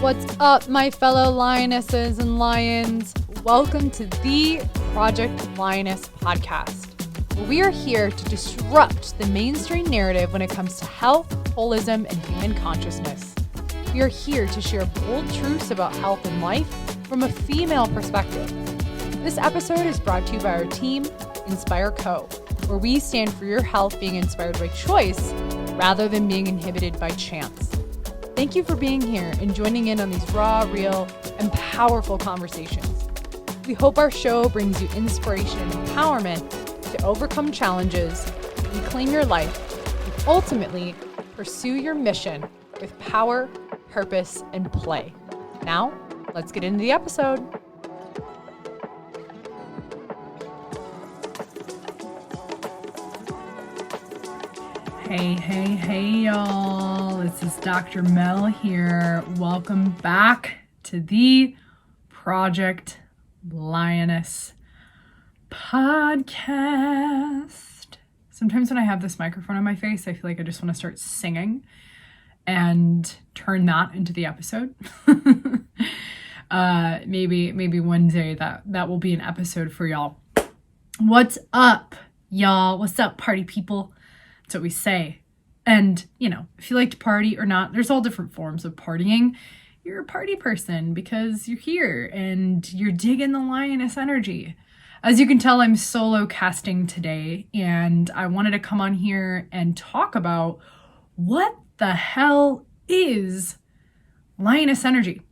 What's up, my fellow lionesses and lions? Welcome to the Project Lioness podcast, where we are here to disrupt the mainstream narrative when it comes to health, holism, and human consciousness. We are here to share bold truths about health and life from a female perspective. This episode is brought to you by our team, Inspire Co., where we stand for your health being inspired by choice rather than being inhibited by chance. Thank you for being here and joining in on these raw, real, and powerful conversations. We hope our show brings you inspiration and empowerment to overcome challenges, reclaim your life, and ultimately pursue your mission with power, purpose, and play. Now, let's get into the episode. Hey, y'all. This is Dr. Mel here. Welcome back to the Project Lioness podcast. Sometimes when I have this microphone on my face, I feel like I just want to start singing and turn that into the episode. Maybe one day that will be an episode for y'all. What's up, y'all? What's up, party people? That's what we say. And, if you like to party or not, there's all different forms of partying. You're a party person because you're here and you're digging the lioness energy. As you can tell, I'm solo casting today, and I wanted to come on here and talk about what the hell is lioness energy?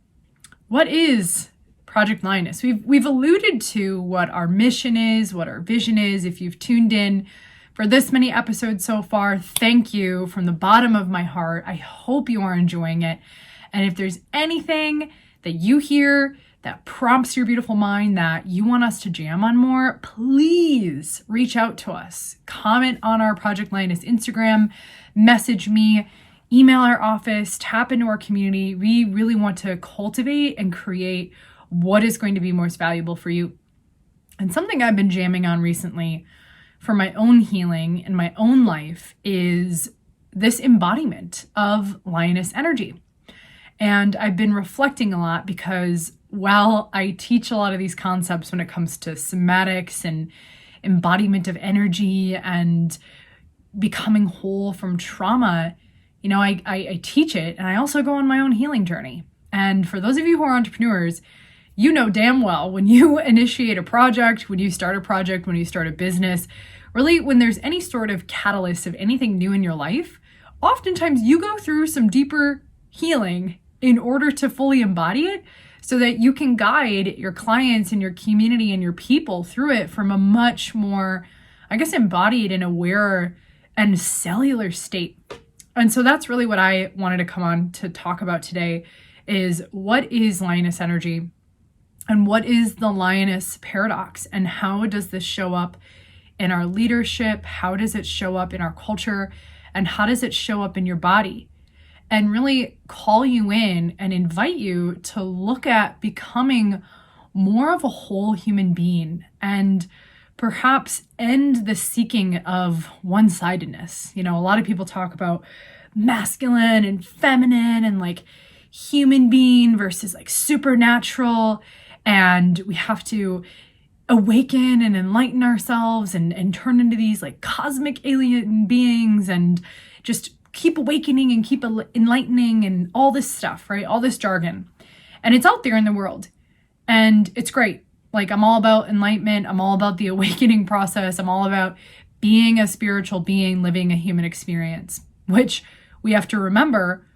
What is Project Lioness? We've alluded to what our mission is, what our vision is. If you've tuned in for this many episodes so far, thank you from the bottom of my heart. I hope you are enjoying it. And if there's anything that you hear that prompts your beautiful mind that you want us to jam on more, please reach out to us. Comment on our Project Lioness Instagram, message me, email our office, tap into our community. We really want to cultivate and create what is going to be most valuable for you. And something I've been jamming on recently for my own healing in my own life is this embodiment of lioness energy. And I've been reflecting a lot because while I teach a lot of these concepts when it comes to somatics and embodiment of energy and becoming whole from trauma, I teach it, and I also go on my own healing journey. And for those of you who are entrepreneurs, you know damn well when you initiate a project, when you start a project, when you start a business, really when there's any sort of catalyst of anything new in your life, oftentimes you go through some deeper healing in order to fully embody it so that you can guide your clients and your community and your people through it from a much more, embodied and aware and cellular state. And so that's really what I wanted to come on to talk about today is what is lioness energy and what is the lioness paradox and how does this show up in our leadership? How does it show up in our culture? And how does it show up in your body? And really call you in and invite you to look at becoming more of a whole human being and perhaps end the seeking of one-sidedness. A lot of people talk about masculine and feminine and like human being versus like supernatural. And we have to awaken and enlighten ourselves and turn into these like cosmic alien beings and just keep awakening and keep enlightening and all this stuff, right? All this jargon. And it's out there in the world. And it's great. Like I'm all about enlightenment. I'm all about the awakening process. I'm all about being a spiritual being, living a human experience, which we have to remember,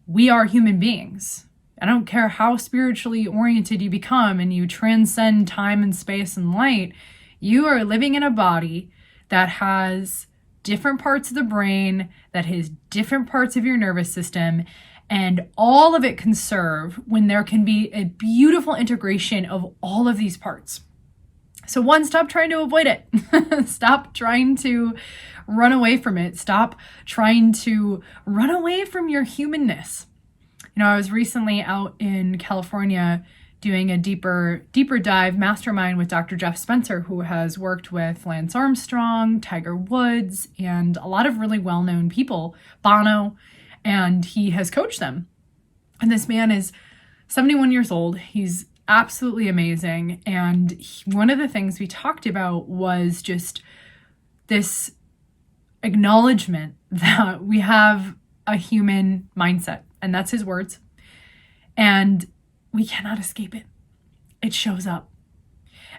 we are human beings. I don't care how spiritually oriented you become and you transcend time and space and light, you are living in a body that has different parts of the brain, that has different parts of your nervous system, and all of it can serve when there can be a beautiful integration of all of these parts. So one, stop trying to avoid it. Stop trying to run away from it. Stop trying to run away from your humanness. I was recently out in California doing a deeper dive mastermind with Dr. Jeff Spencer, who has worked with Lance Armstrong, Tiger Woods, and a lot of really well-known people, Bono, and he has coached them. And this man is 71 years old. He's absolutely amazing. And one of the things we talked about was just this acknowledgement that we have a human mindset. And that's his words. And we cannot escape it. It shows up.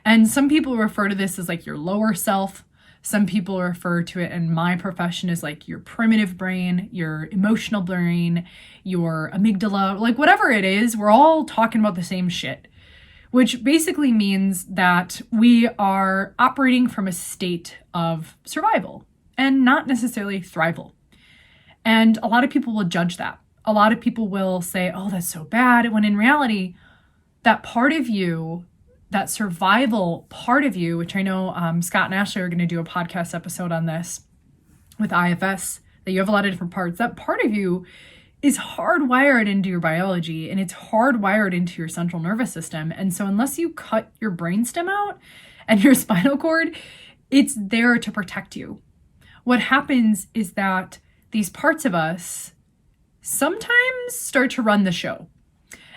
And some people refer to this as like your lower self. Some people refer to it in my profession as like your primitive brain, your emotional brain, your amygdala, like whatever it is, we're all talking about the same shit, which basically means that we are operating from a state of survival and not necessarily thrival. And a lot of people will judge that. A lot of people will say, oh, that's so bad. When in reality, that part of you, that survival part of you, which I know Scott and Ashley are going to do a podcast episode on this with IFS, that you have a lot of different parts. That part of you is hardwired into your biology and it's hardwired into your central nervous system. And so unless you cut your brainstem out and your spinal cord, it's there to protect you. What happens is that these parts of us sometimes start to run the show.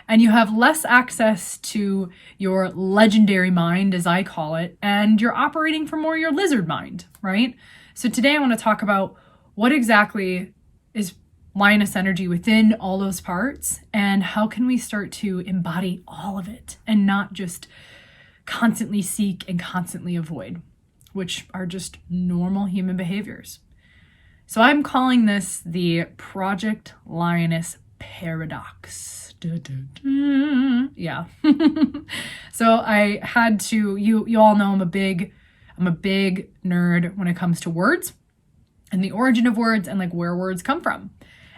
And you have less access to your legendary mind, as I call it, and you're operating from more your lizard mind, right? So today I want to talk about what exactly is lioness energy within all those parts, and how can we start to embody all of it and not just constantly seek and constantly avoid, which are just normal human behaviors. So I'm calling this the Project Lioness Paradox. Yeah. So I had to, you all know I'm a big nerd when it comes to words and the origin of words and like where words come from.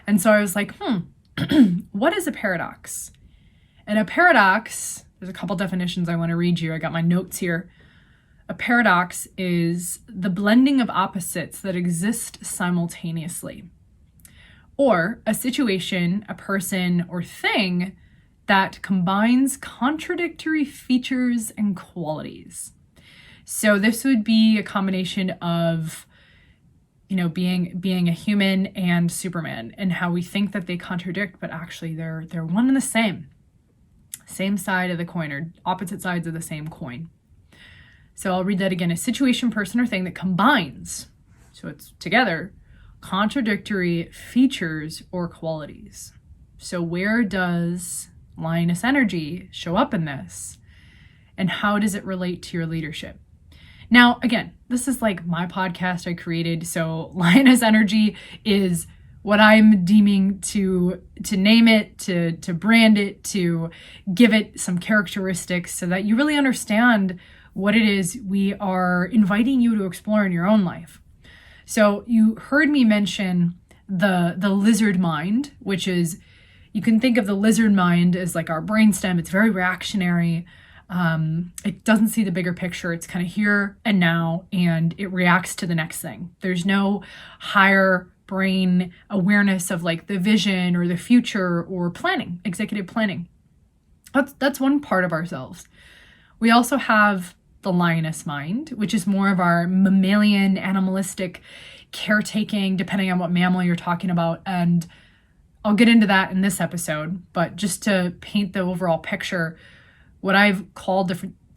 And so I was like, what is a paradox? And a paradox, there's a couple definitions I want to read you. I got my notes here. A paradox is the blending of opposites that exist simultaneously, or a situation, a person, or thing that combines contradictory features and qualities. So this would be a combination of, being a human and Superman, and how we think that they contradict, but actually they're one and the same side of the coin, or opposite sides of the same coin. So I'll read that again. A situation, person, or thing that combines, so it's together, contradictory features or qualities. So where does lioness energy show up in this? And how does it relate to your leadership? Now, again, this is like my podcast I created. So lioness energy is what I'm deeming to name it, to brand it, to give it some characteristics so that you really understand what it is we are inviting you to explore in your own life. So you heard me mention the lizard mind, which is, you can think of the lizard mind as like our brainstem. It's very reactionary. It doesn't see the bigger picture. It's kind of here and now, and it reacts to the next thing. There's no higher brain awareness of like the vision or the future or planning, executive planning. That's one part of ourselves. We also have the lioness mind, which is more of our mammalian, animalistic caretaking, depending on what mammal you're talking about. And I'll get into that in this episode, but just to paint the overall picture, what I've called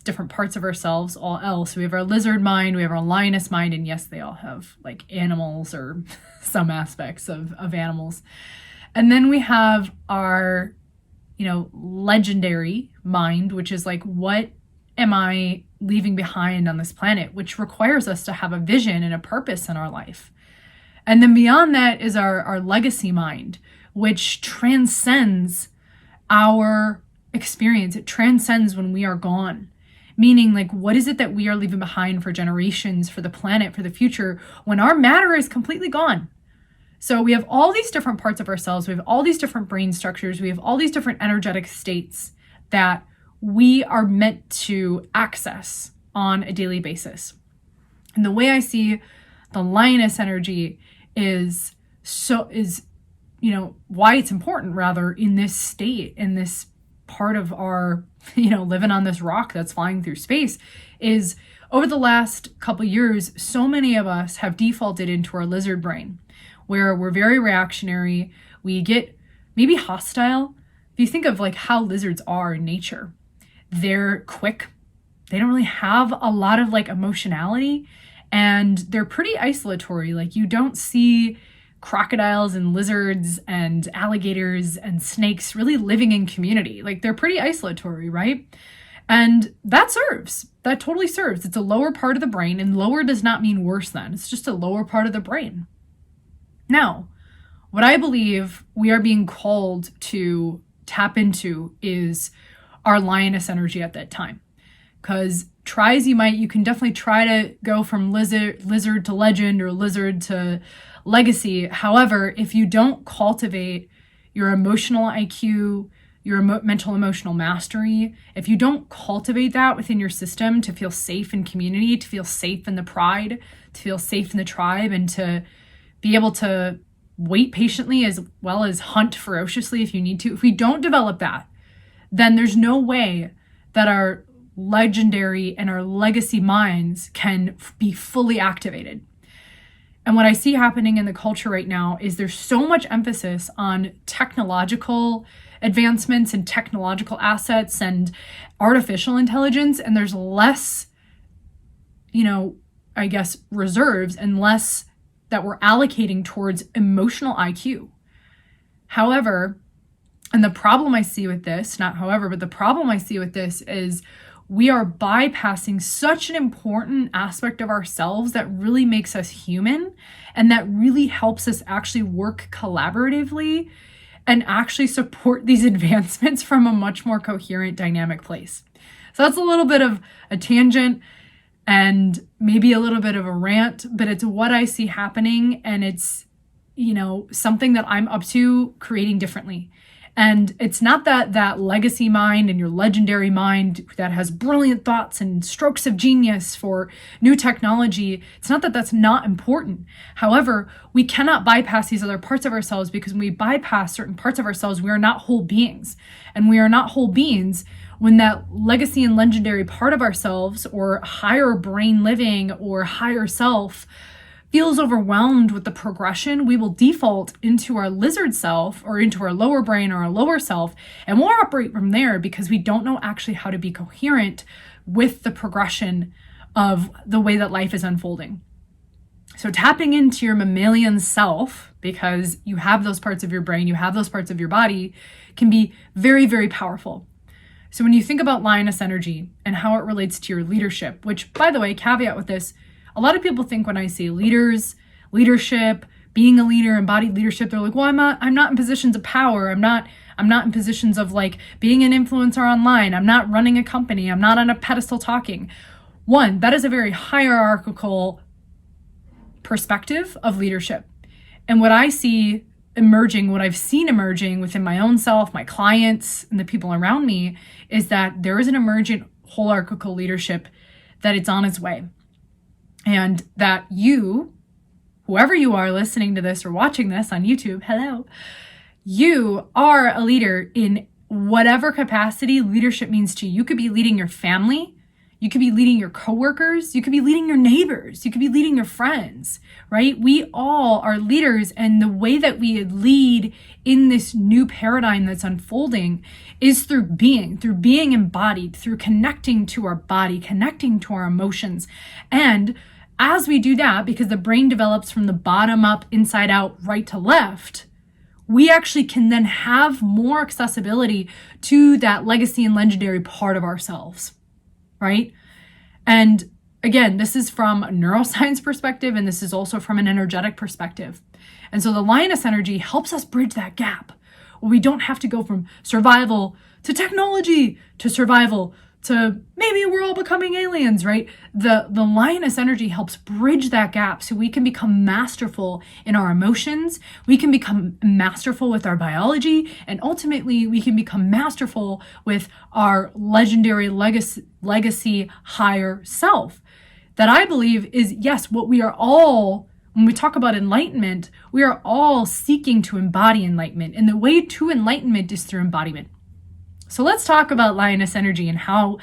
different parts of ourselves, all else. We have our lizard mind, we have our lioness mind, and yes, they all have like animals or some aspects of animals. And then we have our, legendary mind, which is like, what am I leaving behind on this planet, which requires us to have a vision and a purpose in our life. And then beyond that is our legacy mind, which transcends our experience. It transcends when we are gone. Meaning, like, what is it that we are leaving behind for generations, for the planet, for the future, when our matter is completely gone? So we have all these different parts of ourselves. We have all these different brain structures. We have all these different energetic states that we are meant to access on a daily basis. And the way I see the lioness energy is why it's important rather in this state, in this part of our, living on this rock that's flying through space, is over the last couple years, so many of us have defaulted into our lizard brain, where we're very reactionary. We get maybe hostile if you think of like how lizards are in nature, they're quick. They don't really have a lot of like emotionality, and they're pretty isolatory. Like you don't see crocodiles and lizards and alligators and snakes really living in community. Like they're pretty isolatory, right? And that serves. That totally serves. It's a lower part of the brain, and lower does not mean worse than. It's just a lower part of the brain. Now, what I believe we are being called to tap into is our lioness energy at that time. Because try as you might, you can definitely try to go from lizard to legend or lizard to legacy. However, if you don't cultivate your emotional IQ, your mental emotional mastery, if you don't cultivate that within your system to feel safe in community, to feel safe in the pride, to feel safe in the tribe, and to be able to wait patiently as well as hunt ferociously if you need to, if we don't develop that, then there's no way that our legendary and our legacy minds can be fully activated. And what I see happening in the culture right now is there's so much emphasis on technological advancements and technological assets and artificial intelligence, and there's less, I guess, reserves and less that we're allocating towards emotional IQ. However, and the problem I see with this, not however, but the problem I see with this is we are bypassing such an important aspect of ourselves that really makes us human and that really helps us actually work collaboratively and actually support these advancements from a much more coherent, dynamic place. So that's a little bit of a tangent and maybe a little bit of a rant, but it's what I see happening, and it's, something that I'm up to creating differently. And it's not that legacy mind and your legendary mind that has brilliant thoughts and strokes of genius for new technology. It's not that that's not important. However, we cannot bypass these other parts of ourselves, because when we bypass certain parts of ourselves, we are not whole beings. And we are not whole beings when that legacy and legendary part of ourselves, or higher brain living or higher self, feels overwhelmed with the progression. We will default into our lizard self or into our lower brain or our lower self, and we'll operate from there because we don't know actually how to be coherent with the progression of the way that life is unfolding. So tapping into your mammalian self, because you have those parts of your brain, you have those parts of your body, can be very, very powerful. So when you think about lioness energy and how it relates to your leadership, which, by the way, caveat with this, a lot of people think when I say leadership, being a leader, embodied leadership, they're like, well, I'm not in positions of power. I'm not in positions of like being an influencer online. I'm not running a company. I'm not on a pedestal talking. One, that is a very hierarchical perspective of leadership. And what I see emerging, what I've seen emerging within my own self, my clients, and the people around me, is that there is an emergent hierarchical leadership that it's on its way. And that you, whoever you are listening to this or watching this on YouTube, hello, you are a leader in whatever capacity leadership means to you. You could be leading your family. You could be leading your coworkers. You could be leading your neighbors. You could be leading your friends, right? We all are leaders. And the way that we lead in this new paradigm that's unfolding is through being embodied, through connecting to our body, connecting to our emotions. And as we do that, because the brain develops from the bottom up, inside out, right to left, we actually can then have more accessibility to that legacy and legendary part of ourselves, right? And again, this is from a neuroscience perspective, and this is also from an energetic perspective. And so the lioness energy helps us bridge that gap where we don't have to go from survival to technology to survival to maybe we're all becoming aliens, right? The lioness energy helps bridge that gap so we can become masterful in our emotions, we can become masterful with our biology, and ultimately we can become masterful with our legendary legacy higher self. That I believe is, yes, what we are all, when we talk about enlightenment, we are all seeking to embody enlightenment. And the way to enlightenment is through embodiment. So let's talk about lioness energy and how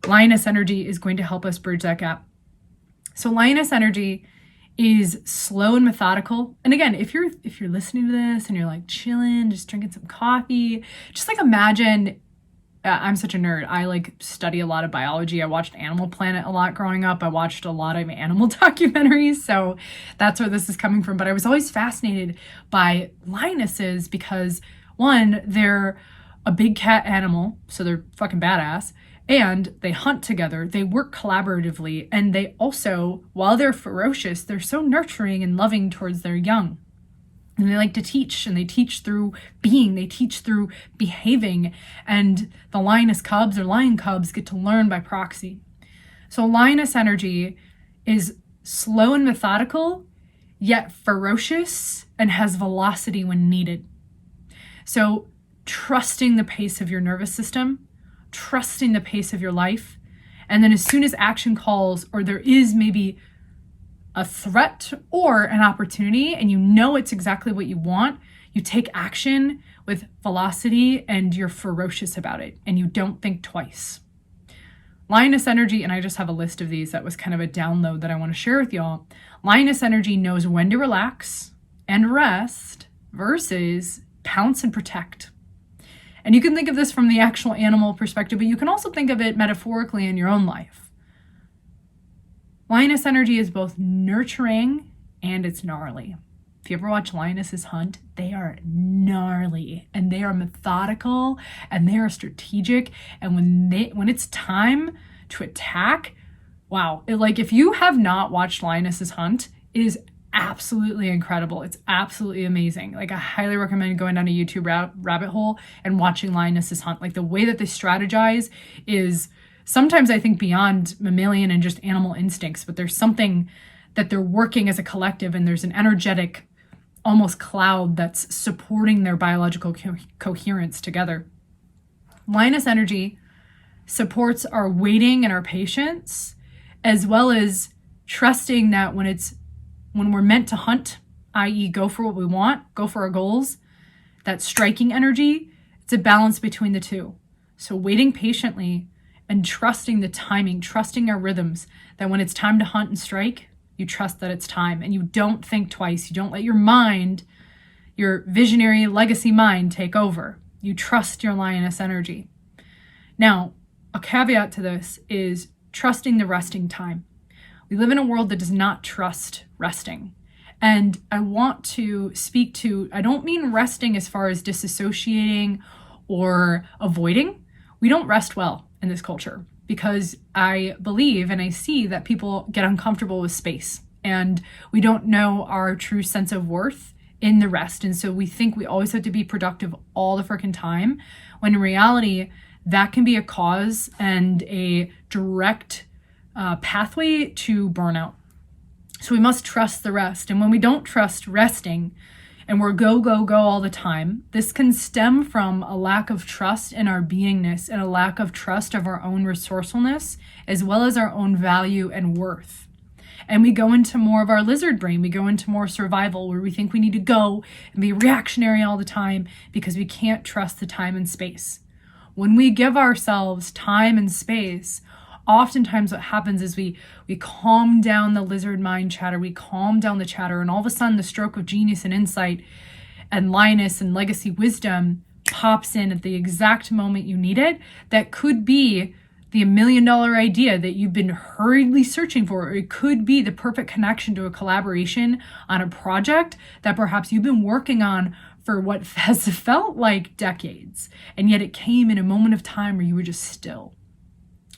lioness energy is going to help us bridge that gap. So lioness energy is slow and methodical. And again, if you're listening to this and you're like chilling, just drinking some coffee, just like imagine, I'm such a nerd. I like study a lot of biology. I watched Animal Planet a lot growing up. I watched a lot of animal documentaries. So that's where this is coming from. But I was always fascinated by lionesses because, one, they're a big cat animal, so they're fucking badass. And they hunt together, they work collaboratively, and they also, while they're ferocious, they're so nurturing and loving towards their young. And they like to teach, and they teach through being, they teach through behaving, and the lioness cubs or lion cubs get to learn by proxy. So lioness energy is slow and methodical, yet ferocious and has velocity when needed. So trusting the pace of your nervous system, trusting the pace of your life, and then as soon as action calls or there is maybe a threat or an opportunity and you know it's exactly what you want, you take action with velocity and you're ferocious about it and you don't think twice. Lioness energy, and I just have a list of these, that was kind of a download that I want to share with y'all. Lioness energy knows when to relax and rest versus pounce and protect. And you can think of this from the actual animal perspective, but you can also think of it metaphorically in your own life. Lioness energy is both nurturing and it's gnarly. If you ever watch lionesses hunt, they are gnarly and they are methodical and they are strategic. And when it's time to attack, wow. If you have not watched lionesses hunt, it is absolutely incredible. It's absolutely amazing. I highly recommend going down a YouTube rabbit hole and watching lionesses hunt. The way that they strategize is sometimes I think beyond mammalian and just animal instincts, but there's something that they're working as a collective and there's an energetic almost cloud that's supporting their biological coherence together. Lioness energy supports our waiting and our patience, as well as trusting that when we're meant to hunt, i.e. go for what we want, go for our goals, that striking energy, it's a balance between the two. So waiting patiently and trusting the timing, trusting our rhythms, that when it's time to hunt and strike, you trust that it's time and you don't think twice. You don't let your mind, your visionary legacy mind, take over. You trust your lioness energy. Now, a caveat to this is trusting the resting time. We live in a world that does not trust resting. And I want to speak to, I don't mean resting as far as disassociating or avoiding. We don't rest well in this culture because I believe and I see that people get uncomfortable with space and we don't know our true sense of worth in the rest. And so we think we always have to be productive all the freaking time, when in reality, that can be a cause and a direct pathway to burnout. So we must trust the rest. And when we don't trust resting and we're go, go, go all the time, this can stem from a lack of trust in our beingness and a lack of trust of our own resourcefulness, as well as our own value and worth. And we go into more of our lizard brain. We go into more survival where we think we need to go and be reactionary all the time because we can't trust the time and space. When we give ourselves time and space, oftentimes what happens is we calm down the lizard mind chatter, we calm down the chatter, and all of a sudden the stroke of genius and insight and lioness and legacy wisdom pops in at the exact moment you need it. That could be the $1 million idea that you've been hurriedly searching for, or it could be the perfect connection to a collaboration on a project that perhaps you've been working on for what has felt like decades, and yet it came in a moment of time where you were just still.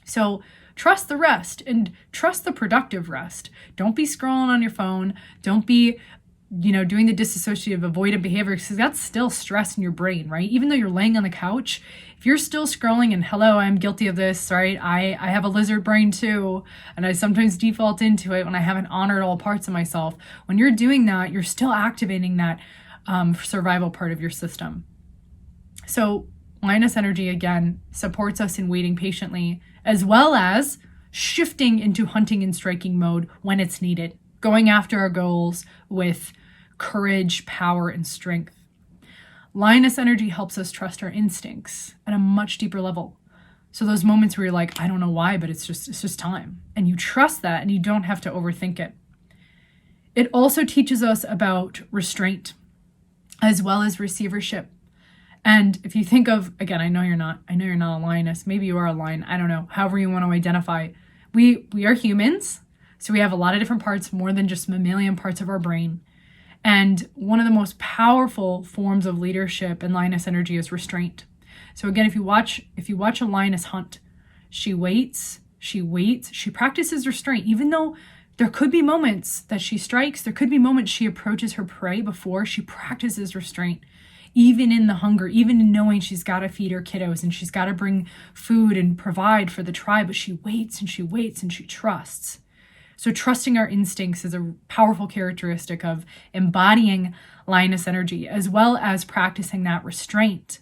So trust the rest and trust the productive rest. Don't be scrolling on your phone. Don't be, doing the dissociative avoidant behavior, because that's still stress in your brain, right? Even though you're laying on the couch, if you're still scrolling, and hello, I'm guilty of this, right? I have a lizard brain too, and I sometimes default into it when I haven't honored all parts of myself. When you're doing that, you're still activating that survival part of your system. So lioness energy, again, supports us in waiting patiently, as well as shifting into hunting and striking mode when it's needed, going after our goals with courage, power, and strength. Lioness energy helps us trust our instincts at a much deeper level. So those moments where you're like, I don't know why, but it's just time. And you trust that and you don't have to overthink it. It also teaches us about restraint as well as receivership. And if you think of, again, I know you're not a lioness. Maybe you are a lion. I don't know. However you want to identify. We are humans. So we have a lot of different parts, more than just mammalian parts of our brain. And one of the most powerful forms of leadership in lioness energy is restraint. So again, if you watch a lioness hunt, she waits, she practices restraint. Even though there could be moments that she strikes, there could be moments she approaches her prey before, she practices restraint. Even in the hunger, even in knowing she's got to feed her kiddos and she's got to bring food and provide for the tribe, but she waits and she waits and she trusts. So trusting our instincts is a powerful characteristic of embodying lioness energy, as well as practicing that restraint.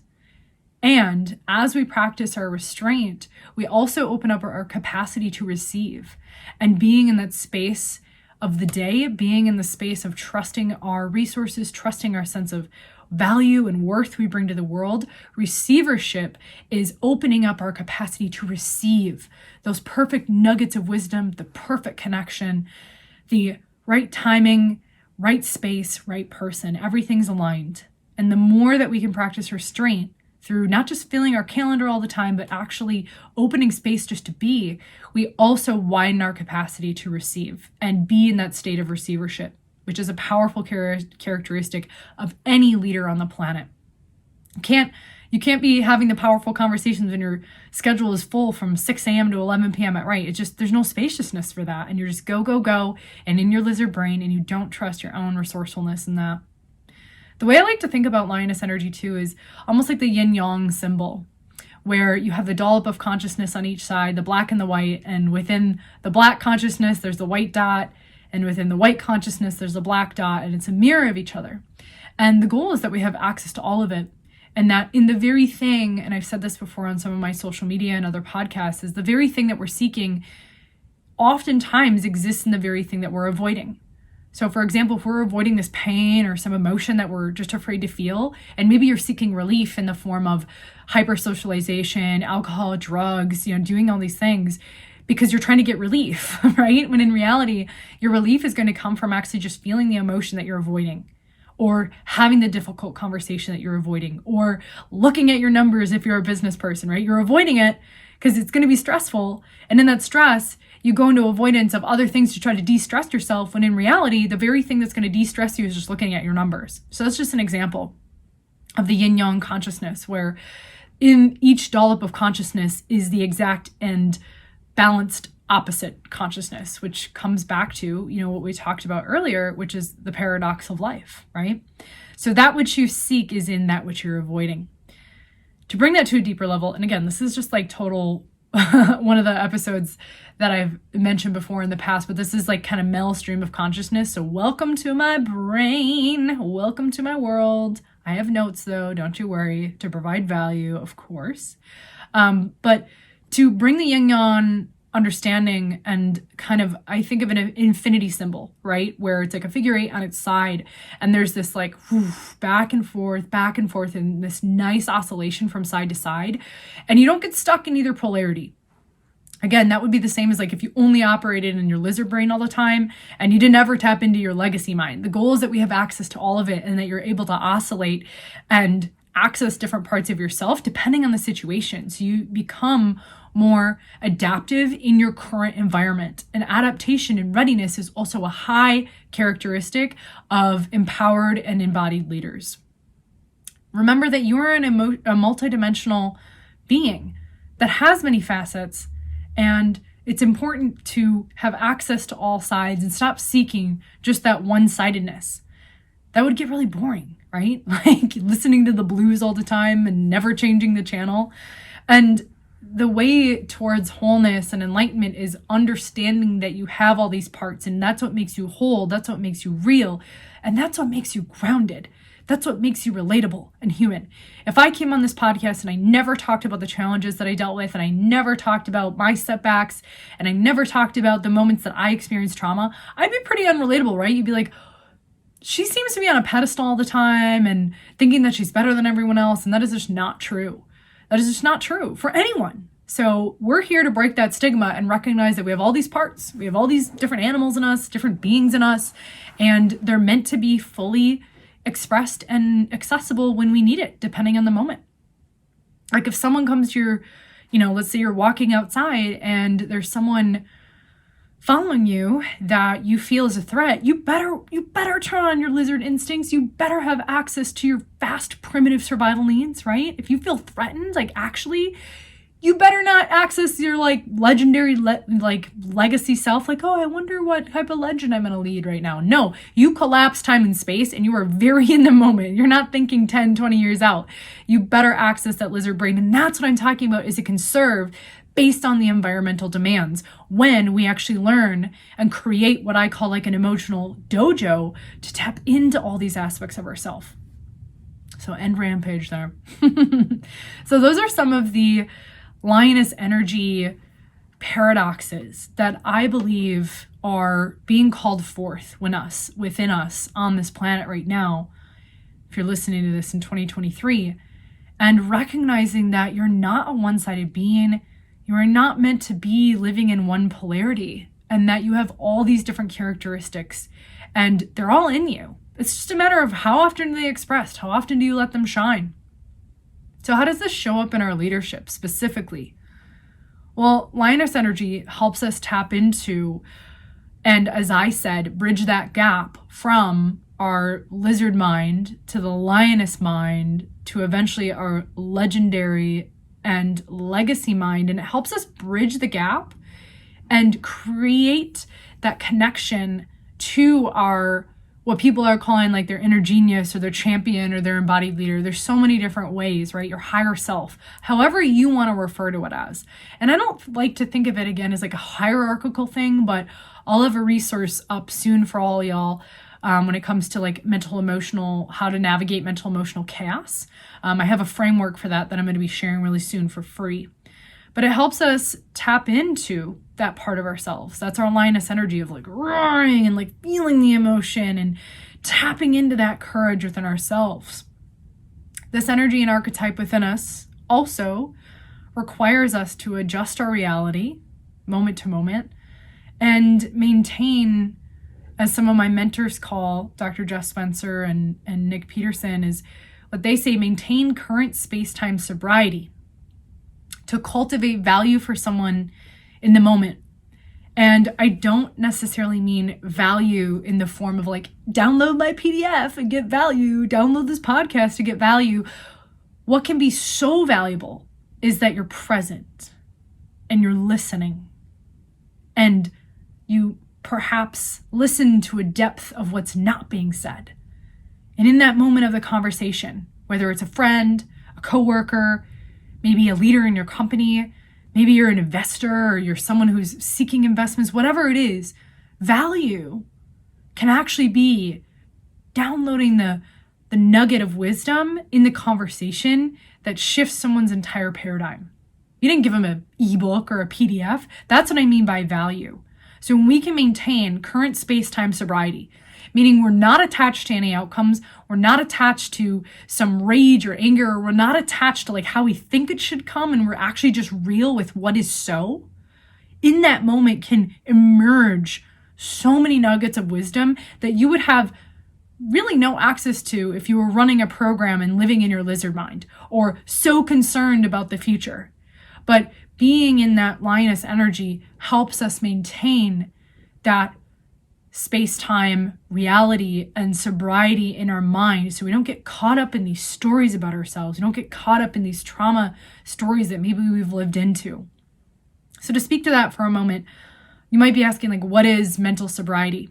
And as we practice our restraint, we also open up our capacity to receive, and being in that space of the day, being in the space of trusting our resources, trusting our sense of value and worth we bring to the world. Receivership is opening up our capacity to receive those perfect nuggets of wisdom, the perfect connection, the right timing, right space, right person. Everything's aligned. And the more that we can practice restraint through not just filling our calendar all the time, but actually opening space just to be, we also widen our capacity to receive and be in that state of receivership, which is a powerful characteristic of any leader on the planet. You can't be having the powerful conversations when your schedule is full from 6 a.m. to 11 p.m. at night. There's no spaciousness for that. And you're just go, and in your lizard brain, and you don't trust your own resourcefulness in that. The way I like to think about lioness energy too is almost like the yin-yang symbol, where you have the dollop of consciousness on each side, the black and the white, and within the black consciousness, there's the white dot, and within the white consciousness, there's a black dot, and it's a mirror of each other. And the goal is that we have access to all of it. And that in the very thing, and I've said this before on some of my social media and other podcasts, is the very thing that we're seeking oftentimes exists in the very thing that we're avoiding. So for example, if we're avoiding this pain or some emotion that we're just afraid to feel, and maybe you're seeking relief in the form of hypersocialization, alcohol, drugs, doing all these things, because you're trying to get relief, right? When in reality, your relief is going to come from actually just feeling the emotion that you're avoiding, or having the difficult conversation that you're avoiding, or looking at your numbers if you're a business person, right? You're avoiding it because it's going to be stressful. And in that stress, you go into avoidance of other things to try to de-stress yourself, when in reality, the very thing that's going to de-stress you is just looking at your numbers. So that's just an example of the yin-yang consciousness, where in each dollop of consciousness is the exact and balanced opposite consciousness, which comes back to, what we talked about earlier, which is the paradox of life, right? So that which you seek is in that which you're avoiding. To bring that to a deeper level, and again, this is just like total one of the episodes that I've mentioned before in the past, but this is like kind of maelstream of consciousness. So welcome to my brain. Welcome to my world. I have notes though, don't you worry, to provide value, of course. But to bring the yin-yang understanding and kind of, I think of an infinity symbol, right? Where it's like a figure 8 on its side. And there's this like back and forth in this nice oscillation from side to side. And you don't get stuck in either polarity. Again, that would be the same as like if you only operated in your lizard brain all the time and you didn't ever tap into your legacy mind. The goal is that we have access to all of it and that you're able to oscillate and access different parts of yourself depending on the situation. So you become more adaptive in your current environment. And adaptation and readiness is also a high characteristic of empowered and embodied leaders. Remember that you are a multidimensional being that has many facets, and it's important to have access to all sides and stop seeking just that one-sidedness. That would get really boring, right? Like listening to the blues all the time and never changing the channel. And the way towards wholeness and enlightenment is understanding that you have all these parts, and that's what makes you whole. That's what makes you real. And that's what makes you grounded. That's what makes you relatable and human. If I came on this podcast and I never talked about the challenges that I dealt with, and I never talked about my setbacks, and I never talked about the moments that I experienced trauma, I'd be pretty unrelatable, right? You'd be like, she seems to be on a pedestal all the time and thinking that she's better than everyone else. And that is just not true. That is just not true for anyone. So we're here to break that stigma and recognize that we have all these parts. We have all these different animals in us, different beings in us, and they're meant to be fully expressed and accessible when we need it, depending on the moment. Like if someone comes to your, let's say you're walking outside and there's someone following you that you feel is a threat, you better turn on your lizard instincts. You better have access to your fast primitive survival needs, right? If you feel threatened, actually, you better not access your legendary legacy self. I wonder what type of legend I'm going to lead right now. No, you collapse time and space and you are very in the moment. You're not thinking 10, 20 years out. You better access that lizard brain. And that's what I'm talking about, is it can serve based on the environmental demands when we actually learn and create what I call an emotional dojo to tap into all these aspects of ourselves. So end rampage there. So those are some of the lioness energy paradoxes that I believe are being called forth within us on this planet right now, if you're listening to this in 2023, and recognizing that you're not a one-sided being. You are not meant to be living in one polarity, and that you have all these different characteristics and they're all in you. It's just a matter of how often are they expressed? How often do you let them shine? So how does this show up in our leadership specifically? Well, lioness energy helps us tap into, and as I said, bridge that gap from our lizard mind to the lioness mind to eventually our legendary and legacy mind. And it helps us bridge the gap and create that connection to our, what people are calling their inner genius or their champion or their embodied leader. There's so many different ways, right? Your higher self, however you want to refer to it as. And I don't like to think of it again as a hierarchical thing, but I'll have a resource up soon for all y'all when it comes to mental emotional, how to navigate mental emotional chaos. I have a framework for that I'm going to be sharing really soon for free. But it helps us tap into that part of ourselves. That's our lioness energy of roaring and feeling the emotion and tapping into that courage within ourselves. This energy and archetype within us also requires us to adjust our reality moment to moment and maintain, as some of my mentors call, Dr. Jeff Spencer and Nick Peterson, is what they say, maintain current space-time sobriety to cultivate value for someone in the moment. And I don't necessarily mean value in the form of download my PDF and get value, download this podcast to get value. What can be so valuable is that you're present and you're listening and you perhaps listen to a depth of what's not being said. And in that moment of the conversation, whether it's a friend, a coworker, maybe a leader in your company, maybe you're an investor or you're someone who's seeking investments, whatever it is, value can actually be downloading the nugget of wisdom in the conversation that shifts someone's entire paradigm. You didn't give them an ebook or a PDF. That's what I mean by value. So when we can maintain current space-time sobriety, meaning we're not attached to any outcomes, we're not attached to some rage or anger, or we're not attached to how we think it should come, and we're actually just real with what is so, in that moment can emerge so many nuggets of wisdom that you would have really no access to if you were running a program and living in your lizard mind, or so concerned about the future. But being in that lioness energy helps us maintain that space-time reality and sobriety in our mind, so we don't get caught up in these stories about ourselves. We don't get caught up in these trauma stories that maybe we've lived into. So to speak to that for a moment, you might be asking, what is mental sobriety?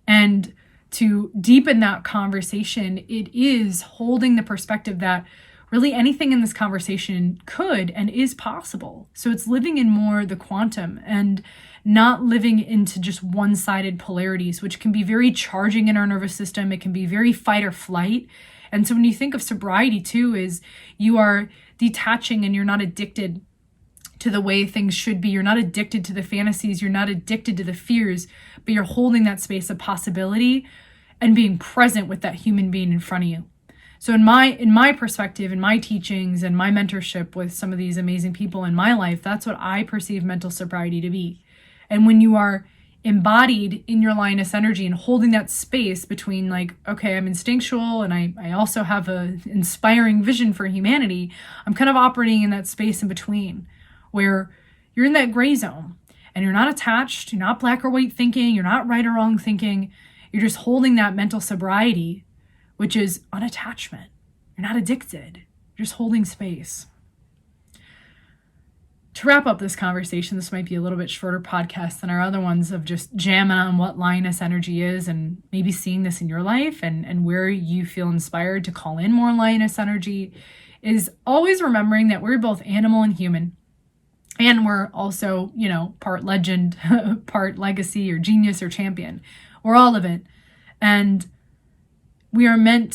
And to deepen that conversation, it is holding the perspective that really anything in this conversation could and is possible. So it's living in more the quantum and not living into just one-sided polarities, which can be very charging in our nervous system. It can be very fight or flight. And so when you think of sobriety too, is you are detaching and you're not addicted to the way things should be. You're not addicted to the fantasies. You're not addicted to the fears, but you're holding that space of possibility and being present with that human being in front of you. So in my perspective, in my teachings and my mentorship with some of these amazing people in my life, that's what I perceive mental sobriety to be. And when you are embodied in your lioness energy and holding that space between like, okay, I'm instinctual and I also have a inspiring vision for humanity, I'm kind of operating in that space in between where you're in that gray zone and you're not attached, you're not black or white thinking, you're not right or wrong thinking, you're just holding that mental sobriety, which is unattachment. You're not addicted. You're just holding space. To wrap up this conversation, this might be a little bit shorter podcast than our other ones of just jamming on what lioness energy is and maybe seeing this in your life and where you feel inspired to call in more lioness energy, is always remembering that we're both animal and human. And we're also, part legend, part legacy or genius or champion. We're all of it. And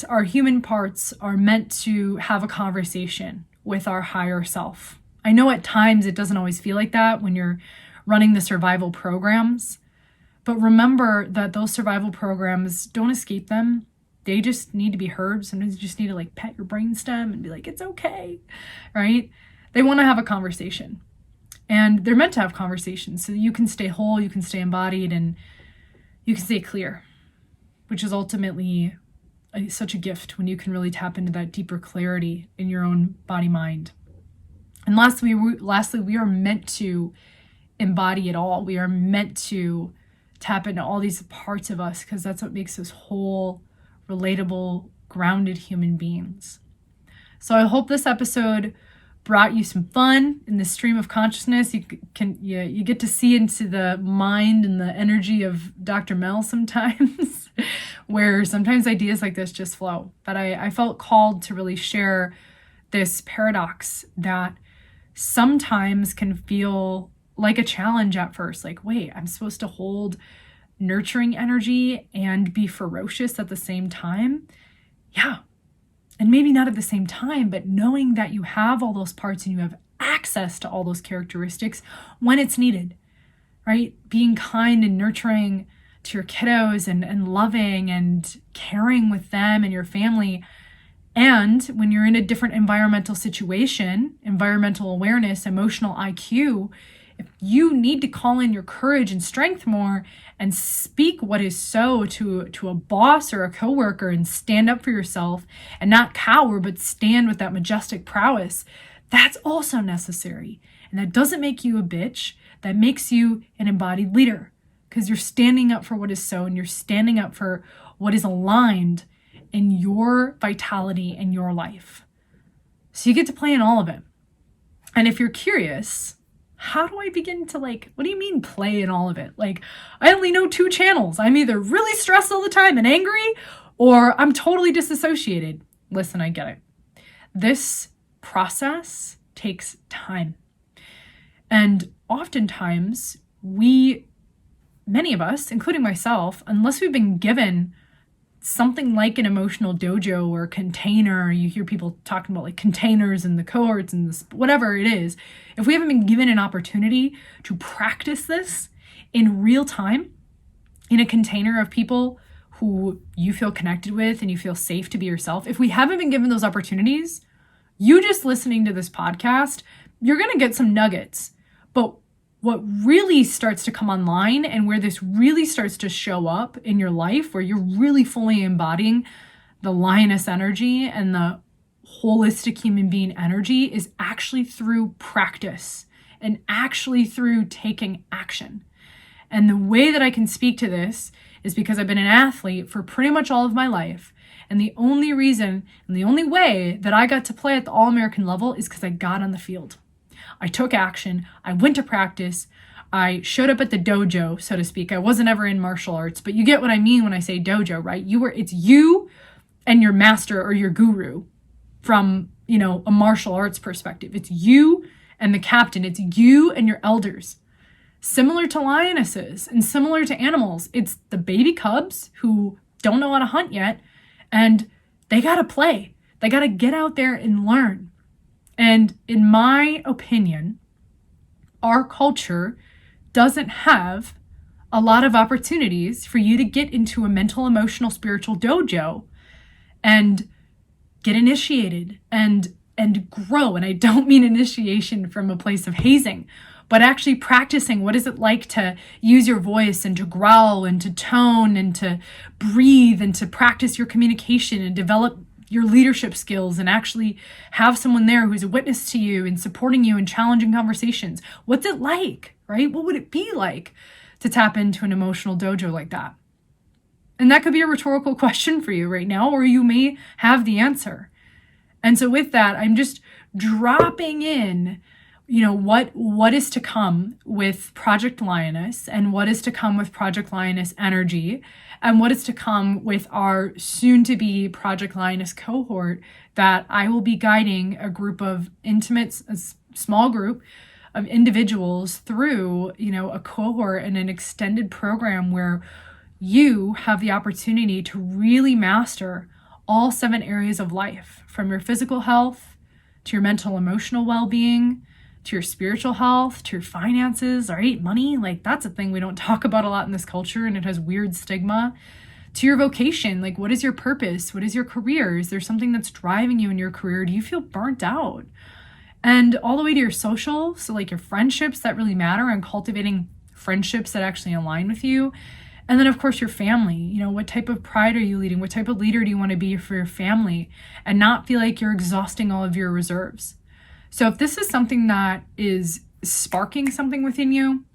our human parts are meant to have a conversation with our higher self. I know at times it doesn't always feel like that when you're running the survival programs, but remember that those survival programs, don't escape them. They just need to be heard. Sometimes you just need to like pet your brainstem and be like, it's okay, right? They want to have a conversation and they're meant to have conversations so you can stay whole, you can stay embodied, and you can stay clear, which is ultimately such a gift when you can really tap into that deeper clarity in your own body mind. And lastly, we are meant to embody it all. We are meant to tap into all these parts of us because that's what makes us whole, relatable, grounded human beings. So I hope this episode brought you some fun in the stream of consciousness. You get to see into the mind and the energy of Dr. Mel sometimes, where sometimes ideas like this just flow. But I felt called to really share this paradox that sometimes can feel like a challenge at first. Like, wait, I'm supposed to hold nurturing energy and be ferocious at the same time? Yeah. And maybe not at the same time, but knowing that you have all those parts and you have access to all those characteristics when it's needed, right? Being kind and nurturing to your kiddos and loving and caring with them and your family. And when you're in a different environmental situation, environmental awareness, emotional IQ, if you need to call in your courage and strength more and speak what is so to a boss or a coworker and stand up for yourself and not cower, but stand with that majestic prowess, that's also necessary. And that doesn't make you a bitch. That makes you an embodied leader because you're standing up for what is so and you're standing up for what is aligned in your vitality and your life. So you get to play in all of it. And if you're curious, how do I begin to what do you mean play in all of it? I only know 2 channels. I'm either really stressed all the time and angry, or I'm totally disassociated. Listen, I get it. This process takes time. And oftentimes many of us, including myself, unless we've been given something like an emotional dojo or container, you hear people talking about containers and the cohorts and this, whatever it is, if we haven't been given an opportunity to practice this in real time, in a container of people who you feel connected with and you feel safe to be yourself, if we haven't been given those opportunities, you just listening to this podcast, you're going to get some nuggets. But what really starts to come online and where this really starts to show up in your life, where you're really fully embodying the lioness energy and the holistic human being energy, is actually through practice and actually through taking action. And the way that I can speak to this is because I've been an athlete for pretty much all of my life. And the only reason and the only way that I got to play at the All-American level is because I got on the field. I took action. I went to practice. I showed up at the dojo, so to speak. I wasn't ever in martial arts, but you get what I mean when I say dojo, right? It's you and your master or your guru from, a martial arts perspective. It's you and the captain. It's you and your elders. Similar to lionesses and similar to animals, it's the baby cubs who don't know how to hunt yet, and they got to play. They got to get out there and learn. And in my opinion, our culture doesn't have a lot of opportunities for you to get into a mental, emotional, spiritual dojo and get initiated and grow. And I don't mean initiation from a place of hazing, but actually practicing what is it like to use your voice and to growl and to tone and to breathe and to practice your communication and develop your leadership skills and actually have someone there who's a witness to you and supporting you in challenging conversations. What's it like, right? What would it be like to tap into an emotional dojo like that? And that could be a rhetorical question for you right now, or you may have the answer. And so with that, I'm just dropping in, what is to come with Project Lioness and what is to come with Project Lioness Energy and what is to come with our soon-to-be Project Lioness cohort that I will be guiding a group of intimates, a small group of individuals through, a cohort and an extended program where you have the opportunity to really master all 7 areas of life, from your physical health to your mental, emotional well-being, to your spiritual health, to your finances, right? Money, like that's a thing we don't talk about a lot in this culture and it has weird stigma. To your vocation, like what is your purpose? What is your career? Is there something that's driving you in your career? Do you feel burnt out? And all the way to your social, so like your friendships that really matter and cultivating friendships that actually align with you. And then, of course, your family. What type of pride are you leading? What type of leader do you want to be for your family and not feel like you're exhausting all of your reserves? So if this is something that is sparking something within you,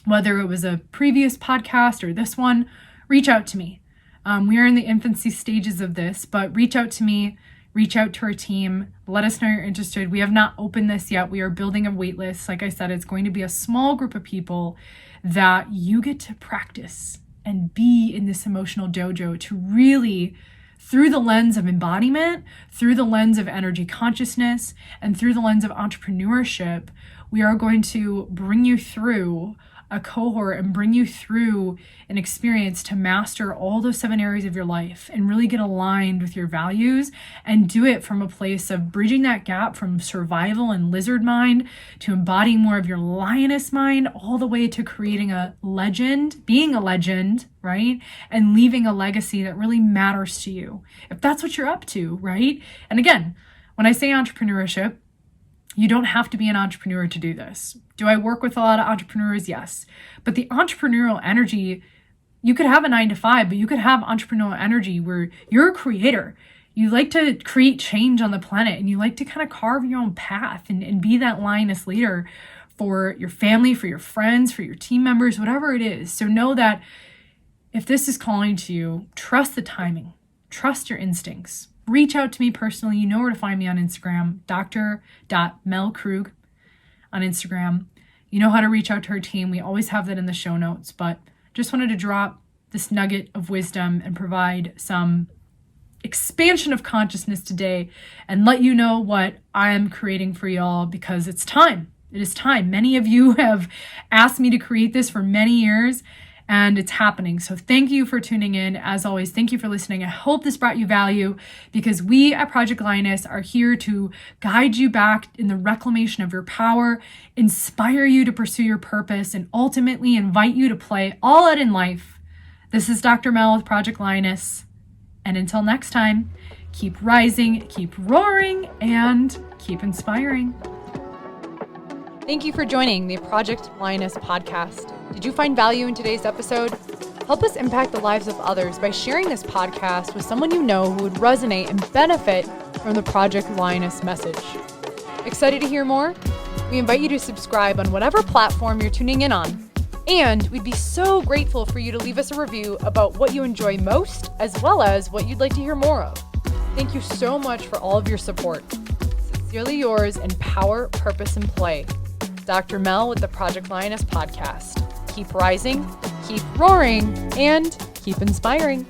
whether it was a previous podcast or this one, reach out to me. We are in the infancy stages of this, but reach out to me, reach out to our team, let us know you're interested. We have not opened this yet. We are building a wait list. Like I said, it's going to be a small group of people that you get to practice and be in this emotional dojo to really, through the lens of embodiment, through the lens of energy consciousness, and through the lens of entrepreneurship, we are going to bring you through a cohort and bring you through an experience to master all those 7 areas of your life and really get aligned with your values and do it from a place of bridging that gap from survival and lizard mind to embodying more of your lioness mind, all the way to creating a legend, being a legend, right? And leaving a legacy that really matters to you, if that's what you're up to, right? And again, when I say entrepreneurship, you don't have to be an entrepreneur to do this. Do I work with a lot of entrepreneurs? Yes. But the entrepreneurial energy, you could have a 9-to-5, but you could have entrepreneurial energy where you're a creator. You like to create change on the planet and you like to kind of carve your own path and be that lioness leader for your family, for your friends, for your team members, whatever it is. So know that if this is calling to you, trust the timing, trust your instincts. Reach out to me personally. You know where to find me on Instagram, dr.melkrug on Instagram. You know how to reach out to our team. We always have that in the show notes, but just wanted to drop this nugget of wisdom and provide some expansion of consciousness today and let you know what I am creating for y'all because it's time. It is time. Many of you have asked me to create this for many years, and it's happening. So thank you for tuning in. As always, thank you for listening. I hope this brought you value because we at Project Lioness are here to guide you back in the reclamation of your power, inspire you to pursue your purpose, and ultimately invite you to play all out in life. This is Dr. Mel with Project Lioness. And until next time, keep rising, keep roaring, and keep inspiring. Thank you for joining the Project Lioness podcast. Did you find value in today's episode? Help us impact the lives of others by sharing this podcast with someone you know who would resonate and benefit from the Project Lioness message. Excited to hear more? We invite you to subscribe on whatever platform you're tuning in on. And we'd be so grateful for you to leave us a review about what you enjoy most, as well as what you'd like to hear more of. Thank you so much for all of your support. Sincerely yours in power, purpose, and play. Dr. Mel with the Project Lioness podcast. Keep rising, keep roaring, and keep inspiring.